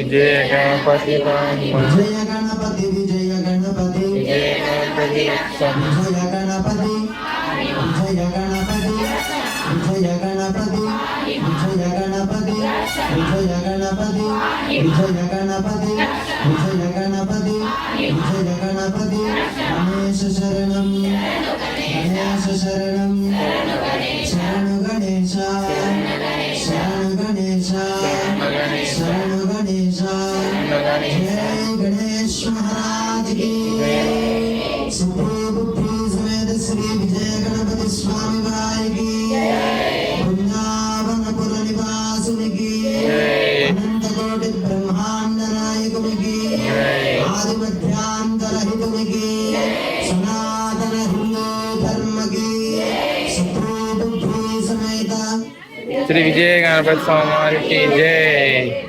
विजय गणपति विजय गणपति विजय गणपति विजय गणपति विजय गणपति विजय गणपति विजय गणपति विजय गणपति विजय गणपति विजय गणपति विजय गणपति विजय गणपति गणेश शरणं गणेश शरणं शरण गणेश शरण गणेश शरण गणेश जय गणेश महाराज की सुखी बुद्धि समेत श्री विजय गणपति स्वामी वारी की वृंदावनपुर निवासिनी की अनंत कोटि ब्रह्मांड नायकुनि की आदि मध्यांतर हितुनि की सनातन हिंदू धर्म की सुखी बुद्धि समेत श्री विजय गणपति स्वामी की जय।